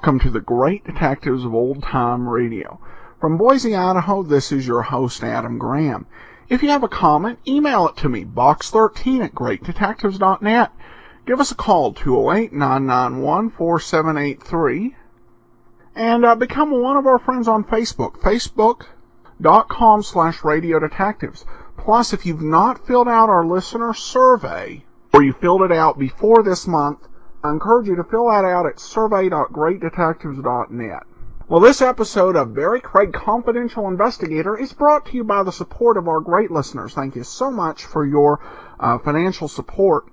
welcome to the Great Detectives of Old Time Radio. From Boise, Idaho, this is your host, Adam Graham. If you have a comment, email it to me, box13@greatdetectives.net. Give us a call, 208-991-4783. And become one of our friends on Facebook, facebook.com/Radio Detectives. Plus, if you've not filled out our listener survey, or you filled it out before this month, I encourage you to fill that out at survey.greatdetectives.net. Well, this episode of Barrie Craig Confidential Investigator is brought to you by the support of our great listeners. Thank you so much for your financial support.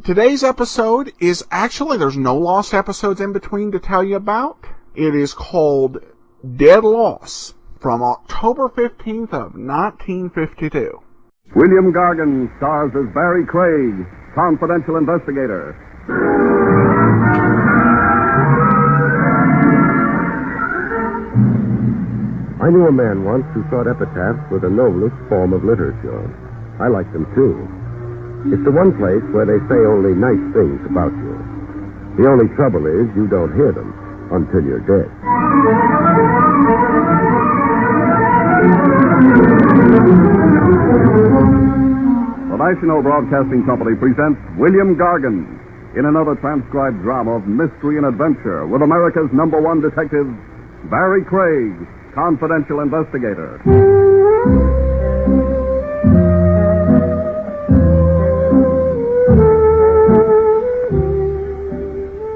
Today's episode is actually, there's no lost episodes in between to tell you about. It is called Dead Loss from October 15th of 1952. William Gargan stars as Barrie Craig, confidential investigator. I knew a man once who thought epitaphs were the noblest form of literature. I liked them too. It's the one place where they say only nice things about you. The only trouble is you don't hear them until you're dead. The National Broadcasting Company presents William Gargan in another transcribed drama of mystery and adventure with America's #1 detective, Barrie Craig, confidential investigator.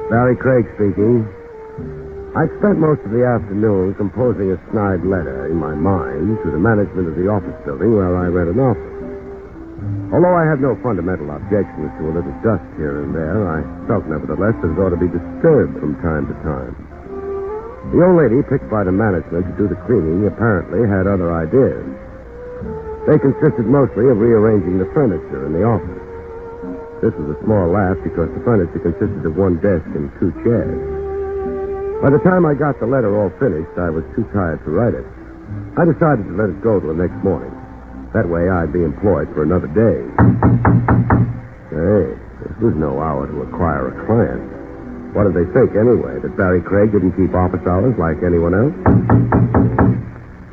Barrie Craig speaking. I'd spent most of the afternoon composing a snide letter in my mind to the management of the office building where I rent an office. Although I had no fundamental objections to a little dust here and there, I felt nevertheless that it ought to be disturbed from time to time. The old lady picked by the management to do the cleaning apparently had other ideas. They consisted mostly of rearranging the furniture in the office. This was a small laugh because the furniture consisted of one desk and 2 chairs. By the time I got the letter all finished, I was too tired to write it. I decided to let it go till the next morning. That way I'd be employed for another day. Hey, this was no hour to acquire a client. What did they think, anyway? That Barrie Craig didn't keep office hours like anyone else?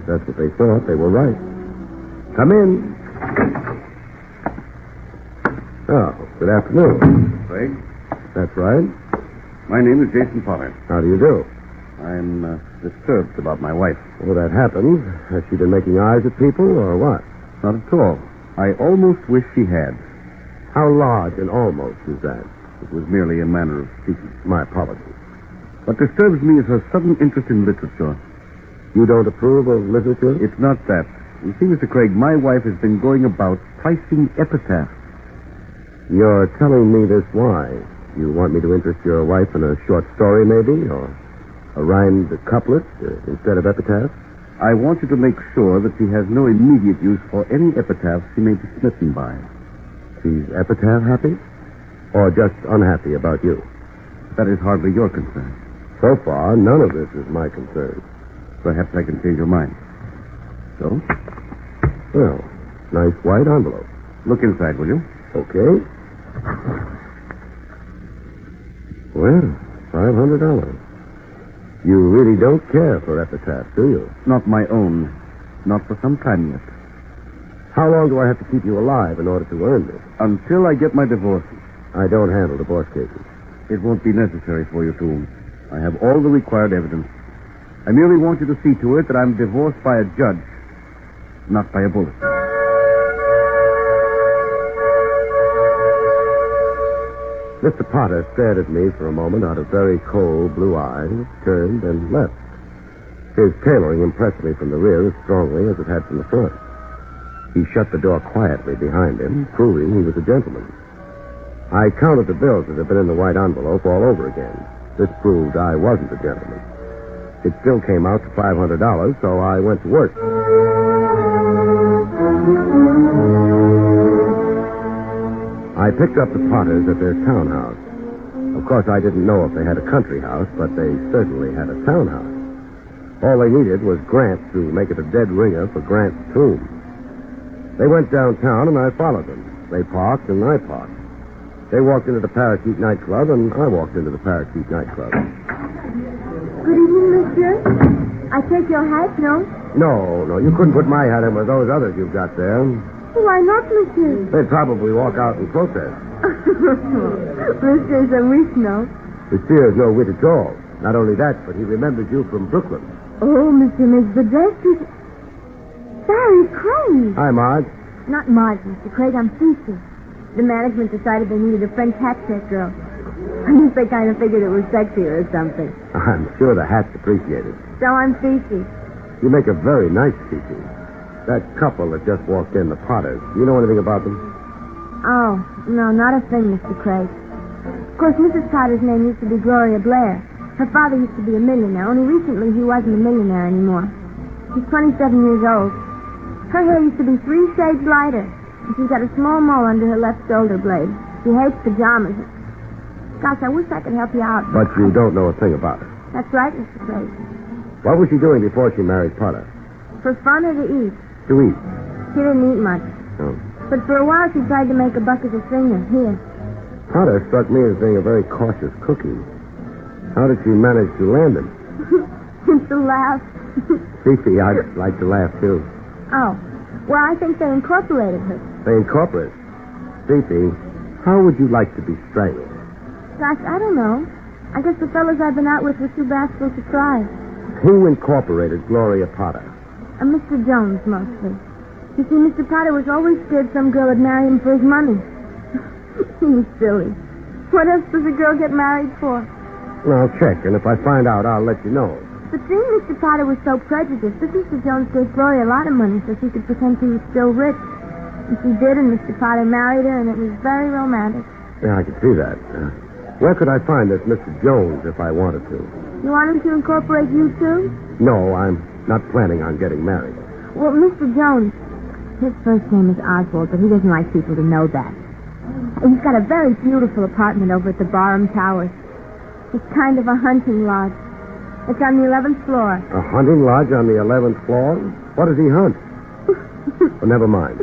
If that's what they thought, they were right. Come in. Oh, good afternoon. Craig? That's right. My name is Jason Potter. How do you do? I'm disturbed about my wife. Well, that happens. Has she been making eyes at people, or what? Not at all. I almost wish she had. How large an almost is that? It was merely a manner of speaking. My apologies. What disturbs me is her sudden interest in literature. You don't approve of literature? It's not that. You see, Mr. Craig, my wife has been going about pricing epitaphs. You're telling me this why? You want me to interest your wife in a short story, maybe? Or a rhymed couplet instead of epitaphs? I want you to make sure that she has no immediate use for any epitaphs she may be smitten by. She's epitaph happy? Or just unhappy about you? That is hardly your concern. So far, none of this is my concern. Perhaps I can change your mind. So? Well, nice white envelope. Look inside, will you? Okay. Well, $500. You really don't care for epitaphs, do you? Not my own. Not for some time yet. How long do I have to keep you alive in order to earn this? Until I get my divorce. I don't handle divorce cases. It won't be necessary for you to. I have all the required evidence. I merely want you to see to it that I'm divorced by a judge, not by a bullet. Mr. Potter stared at me for a moment out of very cold blue eyes, turned, and left. His tailoring impressed me from the rear as strongly as it had from the front. He shut the door quietly behind him, proving he was a gentleman. I counted the bills that had been in the white envelope all over again. This proved I wasn't a gentleman. It still came out to $500, so I went to work. I picked up the Potters at their townhouse. Of course, I didn't know if they had a country house, but they certainly had a townhouse. All they needed was Grant to make it a dead ringer for Grant's tomb. They went downtown, and I followed them. They parked, and I parked. They walked into the Parakeet nightclub, and I walked into the Parakeet nightclub. monsieur. I take your hat, no? No, you couldn't put my hat in with those others you've got there. Why not, monsieur? They'd probably walk out and protest. Monsieur's a wish, no? Monsieur's no wit at all. Not only that, but he remembers you from Brooklyn. Oh, monsieur makes the dress. Barrie Craig. Hi, Marge. Not Marge, Mr. Craig. I'm Fifi. The management decided they needed a French hat check girl. I guess they kind of figured it was sexier or something. I'm sure the hat's appreciated. So I'm Fifi. You make a very nice Fifi. That couple that just walked in, the Potters, do you know anything about them? Oh, no, not a thing, Mr. Craig. Of course, Mrs. Potter's name used to be Gloria Blair. Her father used to be a millionaire. Only recently he wasn't a millionaire anymore. She's 27 years old. Her hair used to be 3 shades lighter. And she's got a small mole under her left shoulder blade. She hates pajamas. Gosh, I wish I could help you out. But you don't know a thing about her. That's right, Mr. Craig. What was she doing before she married Potter? For fun or to eat? To eat. She didn't eat much. Oh. But for a while she tried to make a buck as a singer. Here. Potter struck me as being a very cautious cookie. How did she manage to land him? It's a laugh. Fifi, I'd like to laugh, too. Oh. Well, I think they incorporated her. They incorporate. Fifi, how would you like to be strangled? Gosh, I don't know. I guess the fellows I've been out with were too bashful to try. Who incorporated Gloria Potter? Mr. Jones, mostly. You see, Mr. Potter was always scared some girl would marry him for his money. He was silly. What else does a girl get married for? Well, I'll check, and if I find out, I'll let you know. But seeing Mr. Potter was so prejudiced, that Mr. Jones gave Gloria a lot of money so she could pretend she was still rich. And she did, and Mr. Potter married her, and it was very romantic. Yeah, I can see that. Where could I find this Mr. Jones if I wanted to? You want him to incorporate you, too? No, I'm not planning on getting married. Well, Mr. Jones, his first name is Oswald, but he doesn't like people to know that. And he's got a very beautiful apartment over at the Barham Towers. It's kind of a hunting lodge. It's on the 11th floor. A hunting lodge on the 11th floor? What does he hunt? Well, never mind.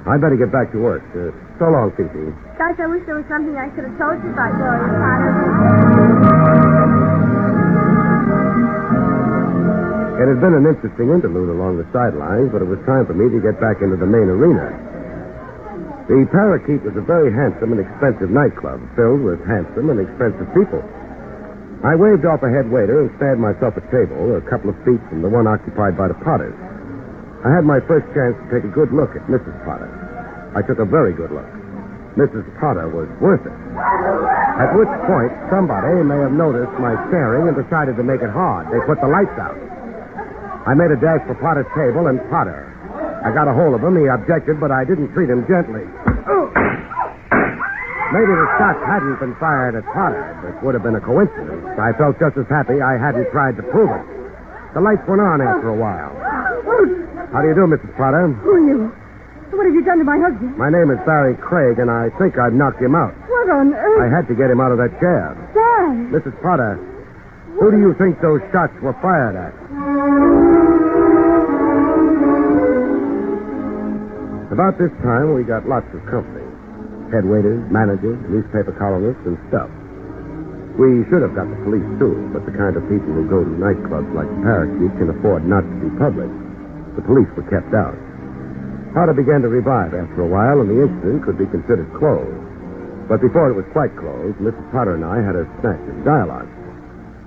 I'd better get back to work. So long, Fifi. Gosh, I wish there was something I could have told you about Gloria Potter. It had been an interesting interlude along the sidelines, but it was time for me to get back into the main arena. The Parakeet was a very handsome and expensive nightclub, filled with handsome and expensive people. I waved off a head waiter and stabbed myself a table a couple of feet from the one occupied by the Potters. I had my first chance to take a good look at Mrs. Potter. I took a very good look. Mrs. Potter was worth it. At which point, somebody may have noticed my staring and decided to make it hard. They put the lights out. I made a dash for Potter's table and Potter. I got a hold of him. He objected, but I didn't treat him gently. Maybe the shots hadn't been fired at Potter. It would have been a coincidence. I felt just as happy I hadn't tried to prove it. The lights went on after a while. How do you do, Mrs. Potter? Who are you? What have you done to my husband? My name is Barrie Craig, and I think I've knocked him out. What on earth? I had to get him out of that chair. Dad! Mrs. Potter, who do you think those shots were fired at? About this time, we got lots of company. Head waiters, managers, newspaper columnists, and stuff. We should have got the police, too, but the kind of people who go to nightclubs like the Parakeet can afford not to be public. The police were kept out. Potter began to revive after a while, and the incident could be considered closed. But before it was quite closed, Mrs. Potter and I had a snatch of dialogue.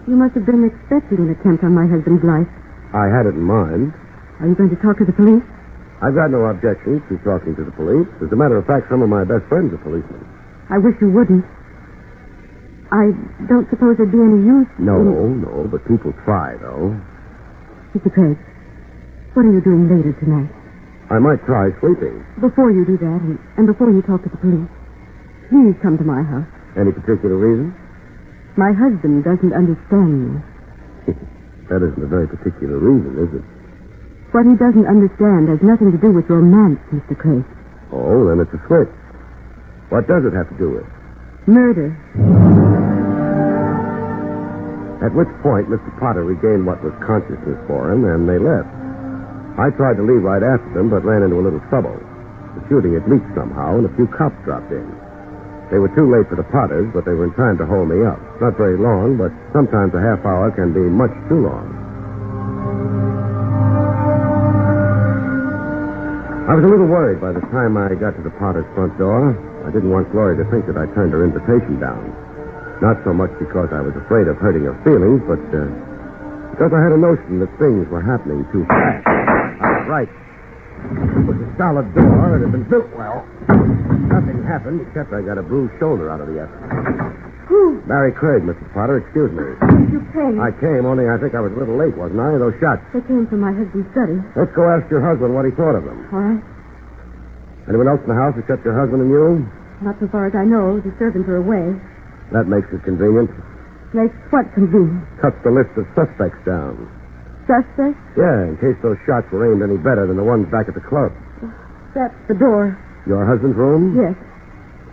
You must have been expecting an attempt on my husband's life. I had it in mind. Are you going to talk to the police? I've got no objections to talking to the police. As a matter of fact, some of my best friends are policemen. I wish you wouldn't. I don't suppose there'd be any use. No, but people try, though. Mr. Craig, what are you doing later tonight? I might try sleeping. Before you do that, and before you talk to the police, please come to my house. Any particular reason? My husband doesn't understand me. That isn't a very particular reason, is it? What he doesn't understand has nothing to do with romance, Mr. Craig. Oh, then it's a switch. What does it have to do with? Murder. At which point, Mr. Potter regained what was consciousness for him, and they left. I tried to leave right after them, but ran into a little trouble. The shooting had leaked somehow, and a few cops dropped in. They were too late for the Potters, but they were in time to hold me up. Not very long, but sometimes a half hour can be much too long. I was a little worried by the time I got to the Potters' front door. I didn't want Gloria to think that I turned her invitation down. Not so much because I was afraid of hurting her feelings, but because I had a notion that things were happening too fast. I was right. It was a solid door. It had been built well. Nothing happened except I got a bruised shoulder out of the effort. Who? Barrie Craig, Mrs. Potter. Excuse me. You came. I came, only I think I was a little late, wasn't I? Those shots. They came from my husband's study. Let's go ask your husband what he thought of them. All right. Anyone else in the house except your husband and you? Not so far as I know. The servants are away. That makes it convenient. Makes what convenient? Cuts the list of suspects down. Suspects? Yeah, in case those shots were aimed any better than the ones back at the club. That's the door. Your husband's room? Yes.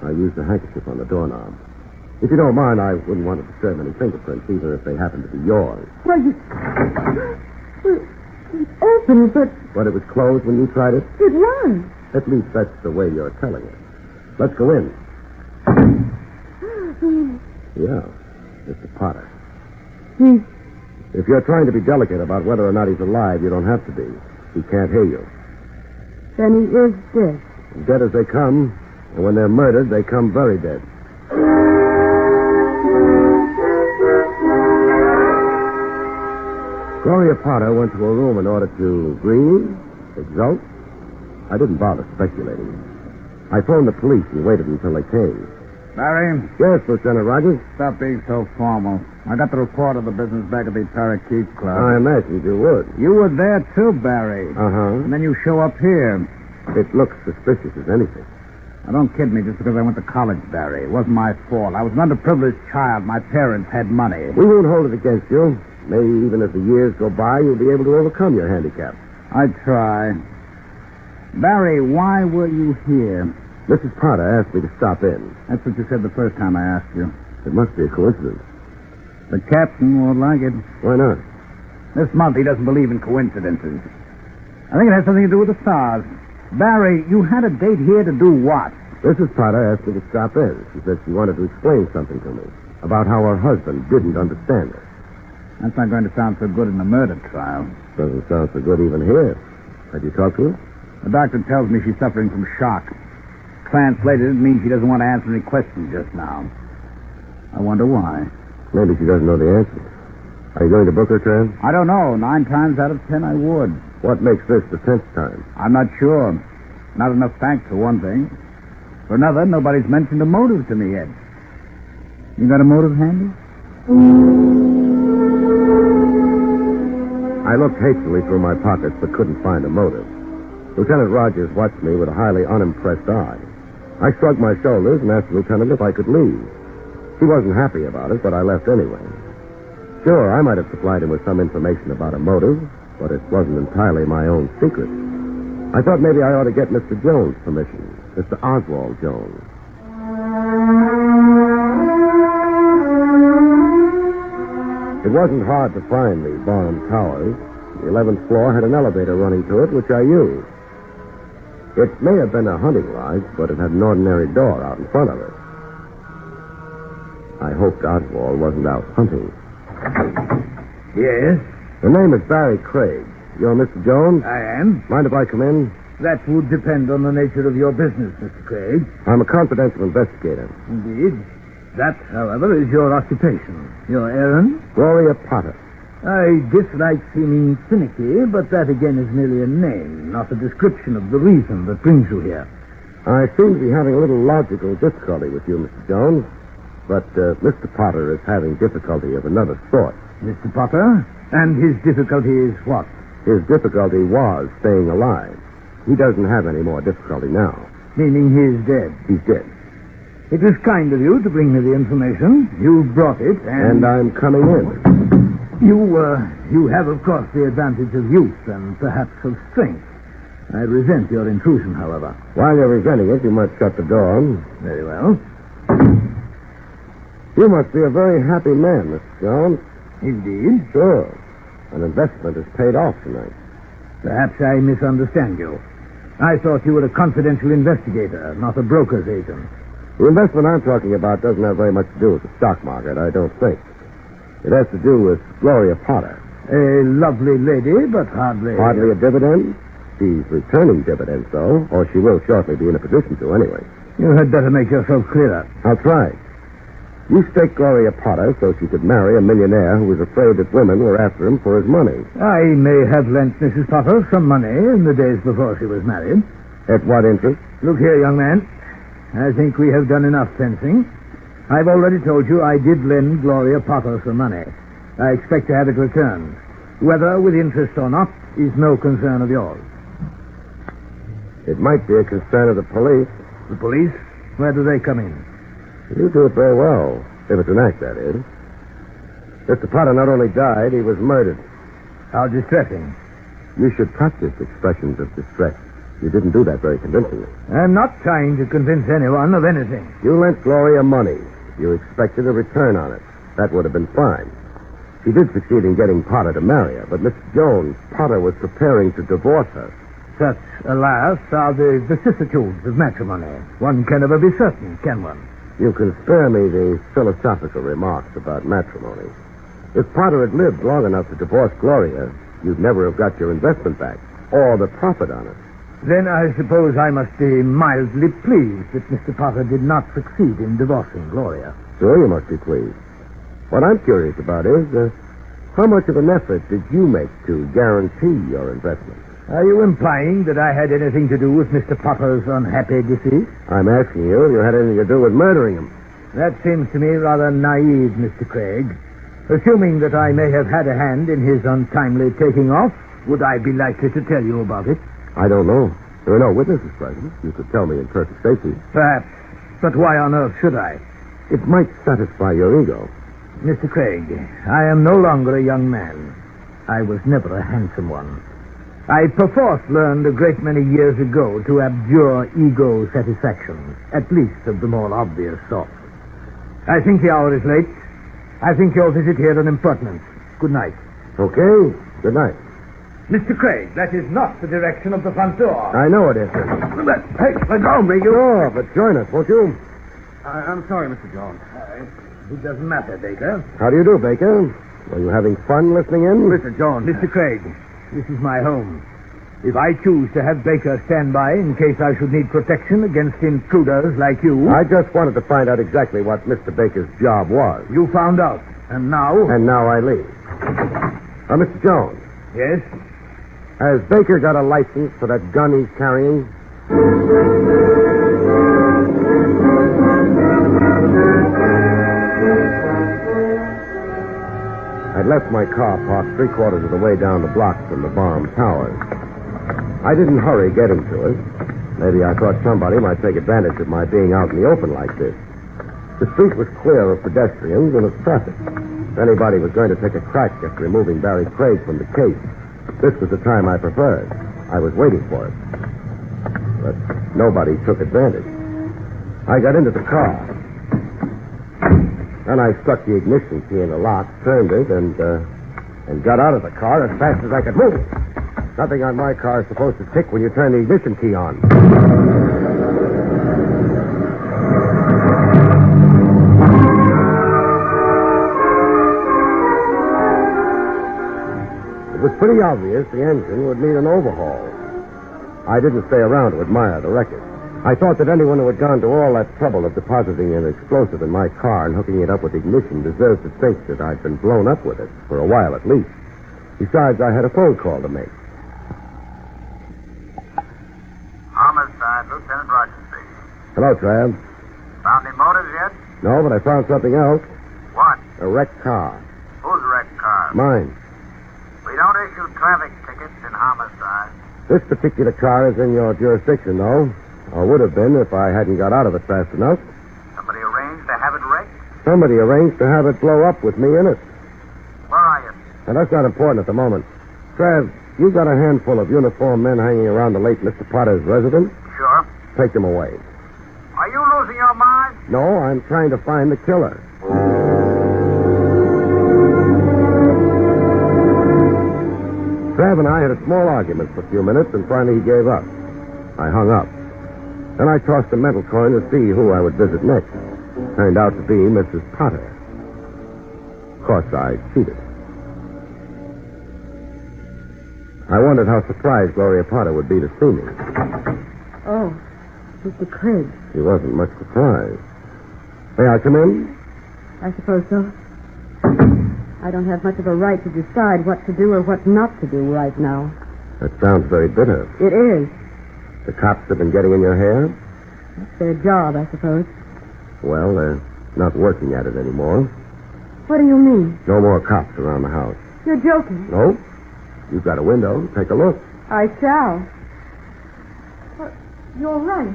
I used a handkerchief on the doorknob. If you don't mind, I wouldn't want to disturb any fingerprints, even if they happen to be yours. Well, it's open, but But it was closed when you tried it? it was. At least that's the way you're telling it. Let's go in. Yeah, Mr. Potter. If you're trying to be delicate about whether or not he's alive, you don't have to be. He can't hear you. Then he is dead. Dead as they come, and when they're murdered, they come very dead. Gloria Potter went to her room in order to grieve, exult. I didn't bother speculating. I phoned the police and waited until they came. Barry, Yes, Lieutenant Rogers? stop being so formal. I got the report of the business back at the Parakeet Club. I imagined you would. You were there too, Barry. Uh-huh. And then you show up here. It looks suspicious as anything. Now, don't kid me just because I went to college, Barry. It wasn't my fault. I was an underprivileged child. My parents had money. We won't hold it against you. Maybe even as the years go by, you'll be able to overcome your handicap. I'd try. Barry, why were you here? Mrs. Potter asked me to stop in. That's what you said the first time I asked you. It must be a coincidence. The captain won't like it. Why not? This month he doesn't believe in coincidences. I think it has something to do with the stars. Barry, you had a date here to do what? Mrs. Potter asked me to stop in. She said she wanted to explain something to me about how her husband didn't understand her. That's not going to sound so good in a murder trial. Doesn't sound so good even here. Had you talked to her? The doctor tells me she's suffering from shock. Translated, it means she doesn't want to answer any questions just now. I wonder why. Maybe she doesn't know the answer. Are you going to book her, Tran? I don't know. 9 times out of 10 I would. What makes this the 10th time? I'm not sure. Not enough facts, for one thing. For another, nobody's mentioned a motive to me yet. You got a motive handy? I looked hastily through my pockets but couldn't find a motive. Lieutenant Rogers watched me with a highly unimpressed eye. I shrugged my shoulders and asked the lieutenant if I could leave. He wasn't happy about it, but I left anyway. Sure, I might have supplied him with some information about a motive, but it wasn't entirely my own secret. I thought maybe I ought to get Mr. Jones' permission, Mr. Oswald Jones. It wasn't hard to find the Barnum Towers. The 11th floor had an elevator running to it, which I used. It may have been a hunting lodge, but it had an ordinary door out in front of it. I hoped Oswald wasn't out hunting. Yes, The name is Barrie Craig. You're Mr. Jones? I am. Mind if I come in? That would depend on the nature of your business, Mr. Craig. I'm a confidential investigator. Indeed. That, however, is your occupation. Your errand? Gloria Potter. I dislike seeming finicky, but that again is merely a name, not a description of the reason that brings you here. I seem to be having a little logical difficulty with you, Mr. Jones. But Mr. Potter is having difficulty of another sort. Mr. Potter? And his difficulty is what? His difficulty was staying alive. He doesn't have any more difficulty now. Meaning he is dead. He's dead. It was kind of you to bring me the information. You brought it, And I'm coming in. You have, of course, the advantage of youth and perhaps of strength. I resent your intrusion, however. While you're resenting it, you might shut the door. Very well. You must be a very happy man, Mr. Jones. Indeed. Sure. An investment has paid off tonight. Perhaps I misunderstand you. I thought you were a confidential investigator, not a broker's agent. The investment I'm talking about doesn't have very much to do with the stock market, I don't think. It has to do with Gloria Potter. A lovely lady, but hardly... Hardly a dividend? She's returning dividends, though, or she will shortly be in a position to, anyway. You had better make yourself clearer. I'll try. You staked Gloria Potter so she could marry a millionaire who was afraid that women were after him for his money. I may have lent Mrs. Potter some money in the days before she was married. At what interest? Look here, young man. I think we have done enough fencing. I've already told you I did lend Gloria Potter some money. I expect to have it returned. Whether with interest or not is no concern of yours. It might be a concern of the police. The police? Where do they come in? You do it very well, if it's an act, that is. Mr. Potter not only died, he was murdered. How distressing. You should practice expressions of distress. You didn't do that very convincingly. I'm not trying to convince anyone of anything. You lent Gloria money. You expected a return on it. That would have been fine. She did succeed in getting Potter to marry her, but Miss Jones, Potter was preparing to divorce her. Such, alas, are the vicissitudes of matrimony. One can never be certain, can one? You can spare me the philosophical remarks about matrimony. If Potter had lived long enough to divorce Gloria, you'd never have got your investment back, or the profit on it. Then I suppose I must be mildly pleased that Mr. Potter did not succeed in divorcing Gloria. Sure, you must be pleased. What I'm curious about is, how much of an effort did you make to guarantee your investment? Are you implying that I had anything to do with Mr. Potter's unhappy decease? I'm asking you if you had anything to do with murdering him. That seems to me rather naive, Mr. Craig. Assuming that I may have had a hand in his untimely taking off, would I be likely to tell you about it? I don't know. There are no witnesses present. You could tell me in perfect safety. Perhaps. But why on earth should I? It might satisfy your ego. Mr. Craig, I am no longer a young man. I was never a handsome one. I perforce learned a great many years ago to abjure ego satisfaction, at least of the more obvious sort. I think the hour is late. I think your visit here an impertinence. Good night. Okay. Good night. Mr. Craig, that is not the direction of the front door. I know it isn't. Hey, let go, me, you. Sure, but join us, won't you? I'm sorry, Mr. Jones. It doesn't matter, Baker. How do you do, Baker? Are you having fun listening in? Mr. Jones. Mr. Craig, this is my home. If I choose to have Baker stand by in case I should need protection against intruders like you... I just wanted to find out exactly what Mr. Baker's job was. You found out. And now... And now I leave. Mr. Jones. Yes? Has Baker got a license for that gun he's carrying? I'd left my car parked 3/4 of the way down the block from the Barham Towers. I didn't hurry getting to it. Maybe I thought somebody might take advantage of my being out in the open like this. The street was clear of pedestrians and of traffic. If anybody was going to take a crack at removing Barrie Craig from the case, this was the time I preferred. I was waiting for it. But nobody took advantage. I got into the car. Then I stuck the ignition key in the lock, turned it, and got out of the car as fast as I could move. Nothing on my car is supposed to tick when you turn the ignition key on. It was pretty obvious the engine would need an overhaul. I didn't stay around to admire the wreckage. I thought that anyone who had gone to all that trouble of depositing an explosive in my car and hooking it up with ignition deserved to think that I'd been blown up with it, for a while at least. Besides, I had a phone call to make. Homicide, Lieutenant Rogers speaking. Hello, Trav. Found any motives yet? No, but I found something else. What? A wrecked car. Whose wrecked car? Mine. We don't issue traffic tickets in homicide. This particular car is in your jurisdiction, though. Or would have been if I hadn't got out of it fast enough. Somebody arranged to have it wrecked? Somebody arranged to have it blow up with me in it. Where are you? And that's not important at the moment. Trav, you got a handful of uniformed men hanging around the late Mr. Potter's residence? Sure. Take them away. Are you losing your mind? No, I'm trying to find the killer. Trav and I had a small argument for a few minutes, and finally he gave up. I hung up. Then I tossed a mental coin to see who I would visit next. Turned out to be Mrs. Potter. Of course, I cheated. I wondered how surprised Gloria Potter would be to see me. Oh, Mr. Craig. She wasn't much surprised. May I come in? I suppose so. I don't have much of a right to decide what to do or what not to do right now. That sounds very bitter. It is. The cops have been getting in your hair? That's their job, I suppose. Well, they're not working at it anymore. What do you mean? No more cops around the house. You're joking. No? You've got a window. Take a look. I shall. But you're right.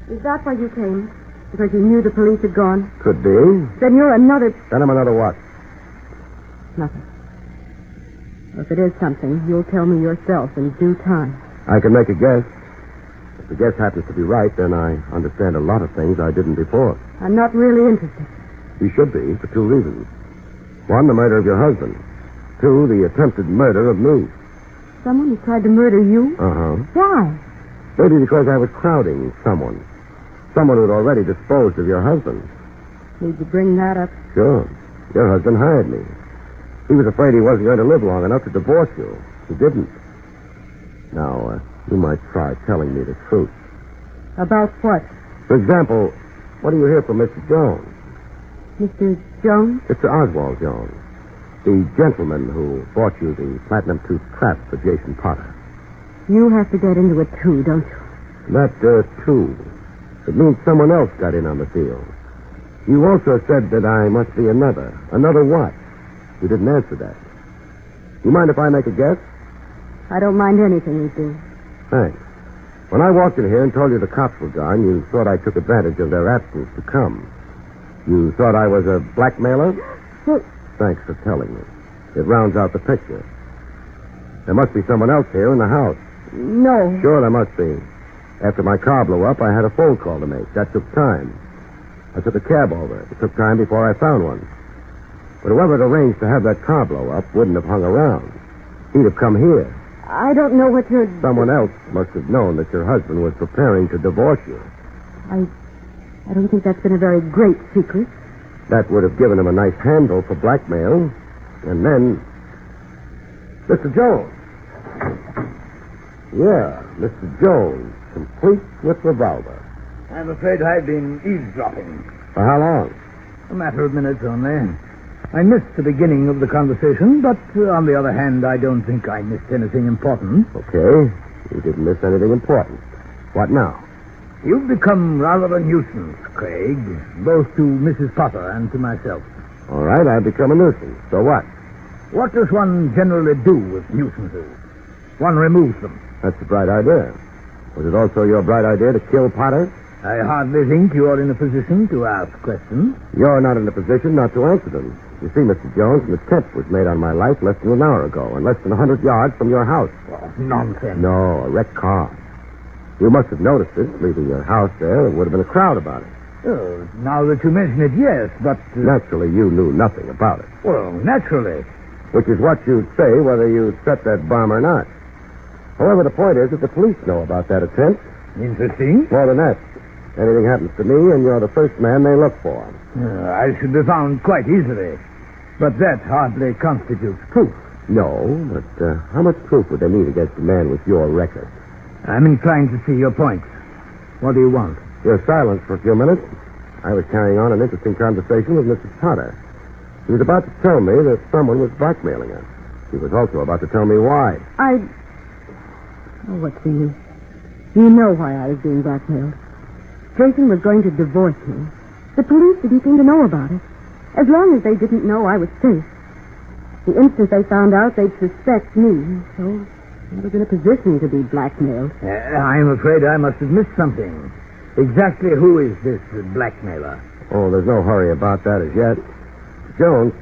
Is that why you came? Because you knew the police had gone? Could be. Then you're another... Then I'm another what? Nothing. If it is something, you'll tell me yourself in due time. I can make a guess. If the guess happens to be right, then I understand a lot of things I didn't before. I'm not really interested. You should be, for two reasons. One, the murder of your husband. Two, the attempted murder of me. Someone who tried to murder you? Uh-huh. Why? Maybe because I was crowding someone. Someone who'd already disposed of your husband. Need you bring that up? Sure. Your husband hired me. He was afraid he wasn't going to live long enough to divorce you. He didn't. Now, you might try telling me the truth. About what? For example, what do you hear from Mr. Jones? Mr. Jones? Mr. Oswald Jones. The gentleman who bought you the platinum-tooth trap for Jason Potter. You have to get into it, too, don't you? That, too. It means someone else got in on the deal. You also said that I must be another. Another what? You didn't answer that. You mind if I make a guess? I don't mind anything you do. Thanks. When I walked in here and told you the cops were gone, you thought I took advantage of their absence to come. You thought I was a blackmailer? Well, Thanks for telling me. It rounds out the picture. There must be someone else here in the house. no. Sure, there must be. After my car blew up, I had a phone call to make. That took time. I took a cab over. It took time before I found one. But whoever had arranged to have that car blow up wouldn't have hung around. He'd have come here. I don't know what you're... Someone else must have known that your husband was preparing to divorce you. I don't think that's been a very great secret. That would have given him a nice handle for blackmail. And then... Mr. Jones. Yeah, Mr. Jones. Complete with revolver. I'm afraid I've been eavesdropping. For how long? A matter of minutes only. I missed the beginning of the conversation, but on the other hand, I don't think I missed anything important. Okay. You didn't miss anything important. What now? You've become rather a nuisance, Craig, both to Mrs. Potter and to myself. All right, I've become a nuisance. So what? What does one generally do with nuisances? One removes them. That's a bright idea. Was it also your bright idea to kill Potter? I hardly think you're in a position to ask questions. You're not in a position not to answer them. You see, Mr. Jones, an attempt was made on my life less than an hour ago, and less than 100 yards from your house. Oh, nonsense. No, a wrecked car. You must have noticed it, leaving your house there. There would have been a crowd about it. Oh, now that you mention it, yes, but... Naturally, you knew nothing about it. Well, naturally. Which is what you'd say whether you'd set that bomb or not. However, the point is that the police know about that attempt. Interesting. More than that. Anything happens to me, and you're the first man they look for. I should be found quite easily. But that hardly constitutes proof. No, but how much proof would they need against a man with your record? I'm inclined to see your point. What do you want? You're silent for a few minutes. I was carrying on an interesting conversation with Mrs. Potter. She was about to tell me that someone was blackmailing her. She was also about to tell me why. Oh, what's the use? You know why I was being blackmailed. Jason was going to divorce me. The police didn't seem to know about it. As long as they didn't know I was safe. The instant they found out, they'd suspect me. So I was in a position to be blackmailed. I'm afraid I must have missed something. Exactly who is this blackmailer? Oh, there's no hurry about that as yet. Jones,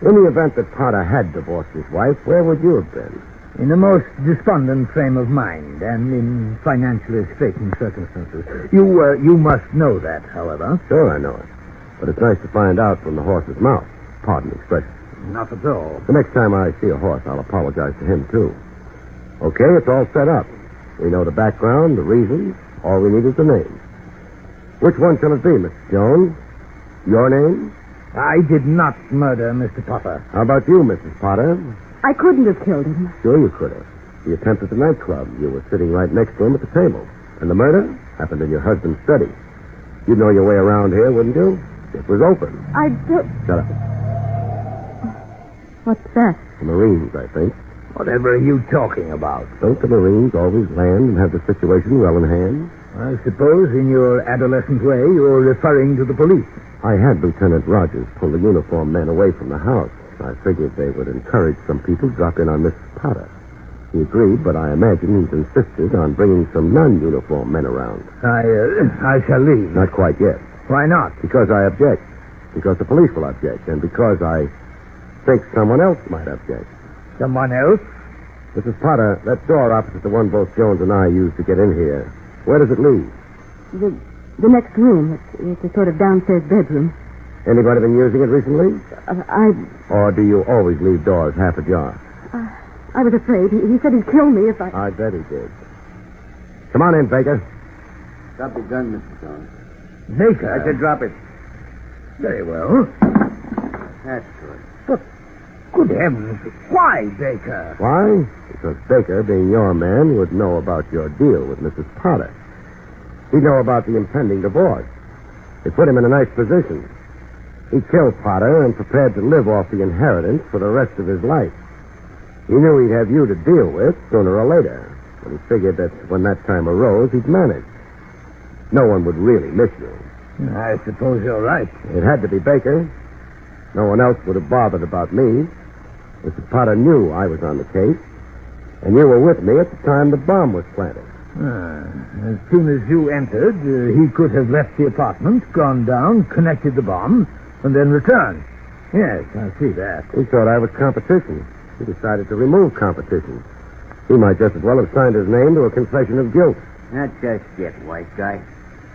in the event that Potter had divorced his wife, where would you have been? In a most despondent frame of mind and in financially straitened circumstances. You must know that, however. Sure, I know it. But it's nice to find out from the horse's mouth. Pardon the expression. Not at all. The next time I see a horse, I'll apologize to him, too. Okay, it's all set up. We know the background, the reasons, All we need is the name. Which one shall it be, Mr. Jones? Your name? I did not murder Mr. Potter. How about you, Mrs. Potter? I couldn't have killed him. Sure you could have. The attempt at the nightclub. You were sitting right next to him at the table. And the murder happened in your husband's study. You'd know your way around here, wouldn't you? It was open. I do... Shut up. What's that? The Marines, I think. Whatever are you talking about? Don't the Marines always land and have the situation well in hand? I suppose in your adolescent way you're referring to the police. I had Lieutenant Rogers pull the uniformed men away from the house. I figured they would encourage some people to drop in on Mrs. Potter. He agreed, but I imagine he's insisted on bringing some non-uniformed men around. I shall leave. Not quite yet. Why not? Because I object. Because the police will object. And because I think someone else might object. Someone else? Mrs. Potter, that door opposite the one both Jones and I used to get in here, where does it lead? The next room. It's a sort of downstairs bedroom. Anybody been using it recently? Or do you always leave doors half ajar? I was afraid. He said he'd kill me if I... I bet he did. Come on in, Baker. Drop your gun, Mr. Jones. Baker? I said drop it. Very well. That's good. But, good heavens, why, Baker? Why? Because Baker, being your man, would know about your deal with Mrs. Potter. He'd know about the impending divorce. It put him in a nice position. He killed Potter and prepared to live off the inheritance for the rest of his life. He knew he'd have you to deal with sooner or later, and he figured that when that time arose, he'd manage. No one would really miss you. I suppose you're right. It had to be Baker. No one else would have bothered about me. Mrs. Potter knew I was on the case, and you were with me at the time the bomb was planted. As soon as you entered, he could have left the apartment, gone down, connected the bomb, and then returned. Yes, I see that. He thought I was competition. He decided to remove competition. He might just as well have signed his name to a confession of guilt. That's just it, white guy.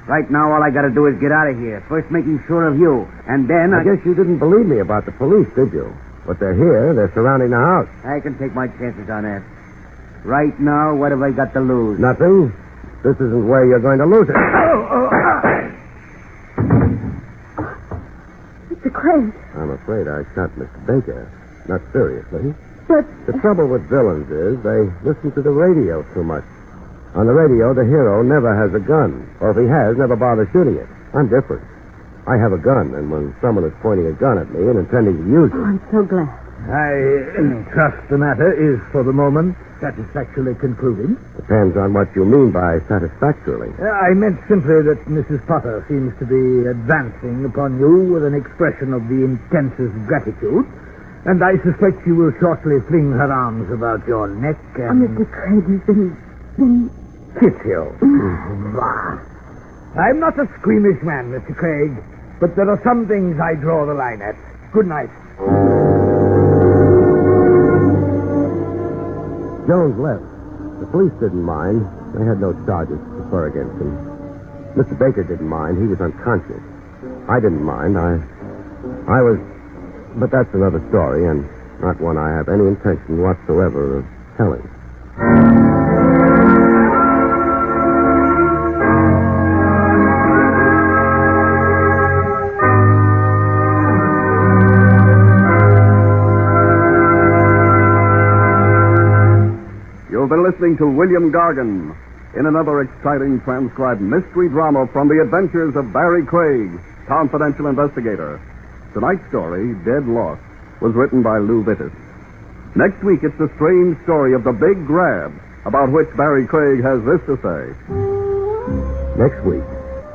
Right now, all I gotta do is get out of here. First making sure of you, and then I guess you didn't believe me about the police, did you? But they're here. They're surrounding the house. I can take my chances on that. Right now, what have I got to lose? Nothing. This isn't where you're going to lose it. Mr. Craig. I'm afraid I shot Mr. Baker. Not seriously. But... The trouble with villains is they listen to the radio too much. On the radio, the hero never has a gun. Or if he has, never bothers shooting it. I'm different. I have a gun, and when someone is pointing a gun at me and intending to use it... I'm so glad. I trust the matter is, for the moment, satisfactorily concluded. Depends on what you mean by satisfactorily. I meant simply that Mrs. Potter seems to be advancing upon you with an expression of the intensest gratitude, and I suspect she will shortly fling her arms about your neck and... Mr. Craig, you've been... kiss you. Bah. I'm not a squeamish man, Mr. Craig, but there are some things I draw the line at. Good night. Jones left. The police didn't mind. They had no charges to prefer against him. Mr. Baker didn't mind. He was unconscious. I didn't mind. I was... But that's another story, and not one I have any intention whatsoever of telling. You've been listening to William Gargan in another exciting transcribed mystery drama from the adventures of Barrie Craig, confidential investigator. Tonight's story, Dead Lost, was written by Lou Vittis. Next week, it's the strange story of the Big Grab, about which Barrie Craig has this to say. Next week,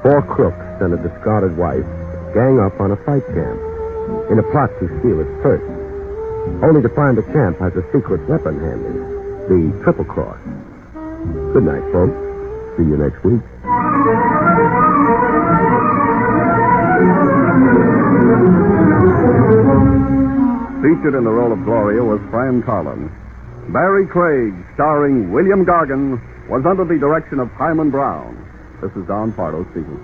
4 crooks and a discarded wife gang up on a fight camp in a plot to steal its purse, only to find the camp has a secret weapon handy, the Triple Cross. Good night, folks. See you next week. Featured in the role of Gloria was Fran Carlin. Barrie Craig, starring William Gargan, was under the direction of Hyman Brown. This is Don Pardo speaking.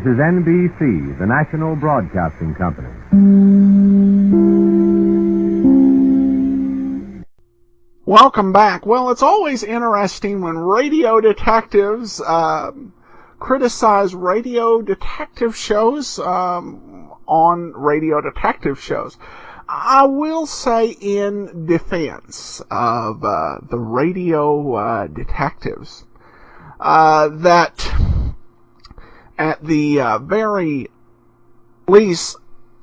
is NBC, the national broadcasting company. Welcome back. Well, it's always interesting when radio detectives criticize radio detective shows on radio detective shows. I will say in defense of the radio detectives that at the very least,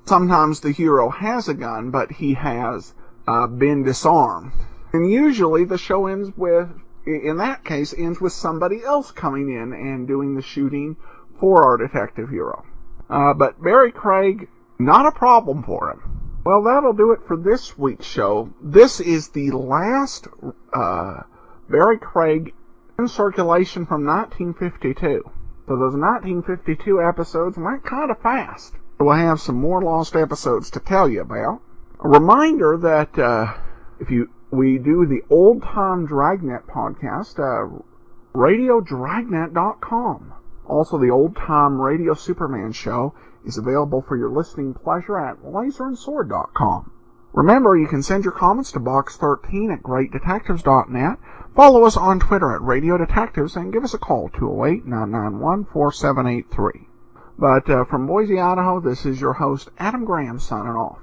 sometimes the hero has a gun, but he has been disarmed. And usually the show ends with, in that case, ends with somebody else coming in and doing the shooting for our detective hero. But Barrie Craig, not a problem for him. Well, that'll do it for this week's show. This is the last Barrie Craig in circulation from 1952. So those 1952 episodes went kind of fast. We'll have some more lost episodes to tell you about. A reminder that we do the Old Time Dragnet podcast, radiodragnet.com. Also, the Old Time Radio Superman show is available for your listening pleasure at laserandsword.com. Remember, you can send your comments to box13 at greatdetectives.net. Follow us on Twitter at Radio Detectives and give us a call, 208-991-4783. But from Boise, Idaho, this is your host, Adam Graham, signing off.